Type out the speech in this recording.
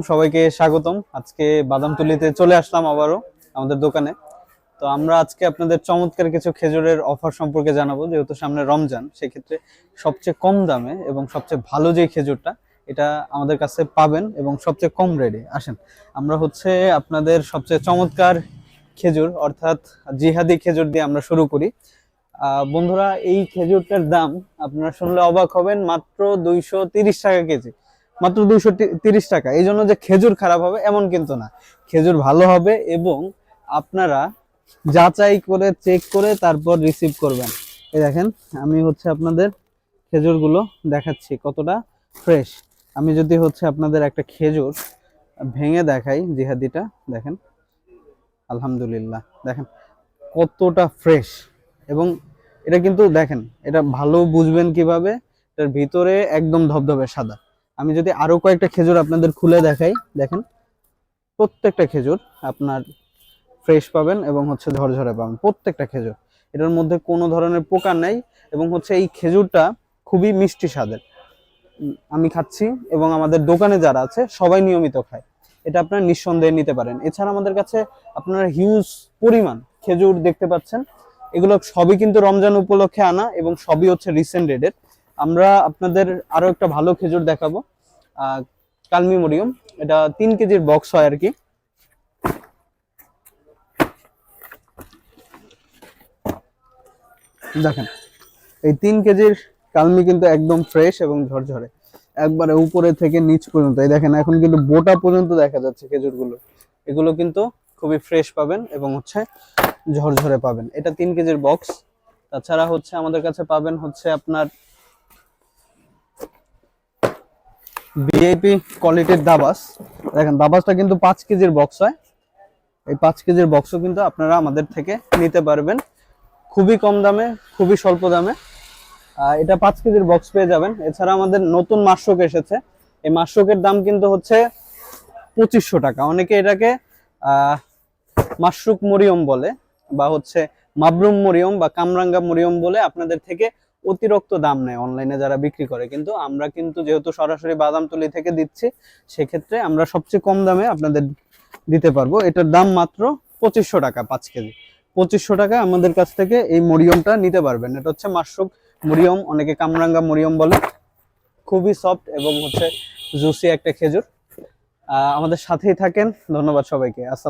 সবাইকে স্বাগতম। আজকে বাদামতলিতে চলে আসলাম আবারও আমাদের দোকানে। তো আমরা আজকে আপনাদের চমৎকার কিছু খেজুরের অফার সম্পর্কে জানাবো। যেহেতু সামনে রমজান, সেক্ষেত্রে সবচেয়ে কম দামে এবং সবচেয়ে ভালো যে খেজুরটা, এটা আমাদের কাছে পাবেন এবং সবচেয়ে কম রেটে। আসেন, আমরা আপনাদের সবচেয়ে চমৎকার খেজুর অর্থাৎ জিহাদি খেজুর দিয়ে আমরা শুরু করি। বন্ধুরা, এই খেজুরটার দাম আপনারা শুনলে অবাক হবেন, মাত্র 230 টাকা কেজি। মাত্র 230 টাকা। এই জন্য যে খেজুর খারাপ হবে এমন কিন্তু না, খেজুর ভালো হবে এবং আপনারা যাচাই করে চেক করে তারপর রিসিভ করবেন। এই দেখেন, আমি আপনাদের খেজুরগুলো দেখাচ্ছি কতটা ফ্রেশ। আমি যদি আপনাদের একটা খেজুর ভেঙে দেখাই, জিহাদিটা দেখেন, আলহামদুলিল্লাহ, দেখেন কতটা ফ্রেশ। এবং এটা কিন্তু দেখেন, এটা ভালো বুঝবেন কিভাবে, এটার ভিতরে একদম ধবধবে সাদা। আমি যদি আরো কয়েকটা খেজুর আপনাদের খুলে দেখাই, দেখেন প্রত্যেকটা খেজুর আপনার ফ্রেশ পাবেন এবং ঝরঝরে পাবেন প্রত্যেকটা খেজুর। এটার মধ্যে কোনো ধরনের পোকা নাই এবং এই খেজুরটা খুবই মিষ্টি স্বাদের। আমি খাচ্ছি এবং আমাদের দোকানে যারা আছে সবাই নিয়মিত খায়। এটা আপনারা নিঃসন্দেহে নিতে পারেন। এছাড়া আমাদের কাছে আপনারা হিউজ পরিমাণ খেজুর দেখতে পাচ্ছেন। এগুলো সবই কিন্তু রমজান উপলক্ষে আনা এবং সবই রিসেন্ট ডেটের। আমরা আপনাদের আরো একটা ভালো খেজুর দেখাবো, কালমি মরিয়ম। এটা 3 কেজির বক্স হয় আর কি। দেখেন, এই 3 কেজির কালমি কিন্তু একদম ফ্রেশ এবং ঝরঝরে, একবারে উপরে থেকে নিচ পর্যন্ত। এই দেখেন, এখন কিন্তু বোটা পর্যন্ত দেখা যাচ্ছে খেজুরগুলো। এগুলো কিন্তু খুবই ফ্রেশ পাবেন এবং ঝরঝরে পাবেন। এটা 3 কেজির বক্স। তাছাড়া আমাদের কাছে পাবেন আপনার ভিআইপি কোয়ালিটির দাবাস। দেখেন, দাবাসটা কিন্তু 5 কেজির বক্স হয়। এই 5 কেজির বক্সও কিন্তু আপনারা আমাদের থেকে নিতে পারবেন খুবই কম দামে, খুবই স্বল্প দামে। এটা 5 কেজির বক্স পেয়ে যাবেন। এছাড়া আমাদের নতুন মাশরুক এসেছে। এই মাশরুকের দাম কিন্তু 2500 টাকা। অনেকে এটাকে মাশরুক মরিয়ম বলে বা মাবরুম মরিয়ম বা কামরাঙ্গা মরিয়ম বলে আপনাদের থেকে অতিরিক্ত দাম নেয় অনলাইনে যারা বিক্রি করে। কিন্তু আমরা যেহেতু সরাসরি বাদামতলি থেকে দিচ্ছি, সেক্ষেত্রে আমরা সবচেয়ে কম দামে আপনাদের দিতে পারবো। এটার দাম মাত্র 2500 টাকা। 5 কেজি 2500 টাকা আমাদের কাছ থেকে এই মরিয়মটা নিতে পারবেন। এটা মাশরুক মরিয়ম, অনেকে কামরাঙ্গা মরিয়ম বলে। খুবই সফট এবং জুসি একটা খেজুর। আমাদের সাথেই থাকেন। ধন্যবাদ সবাইকে। আসসালাম।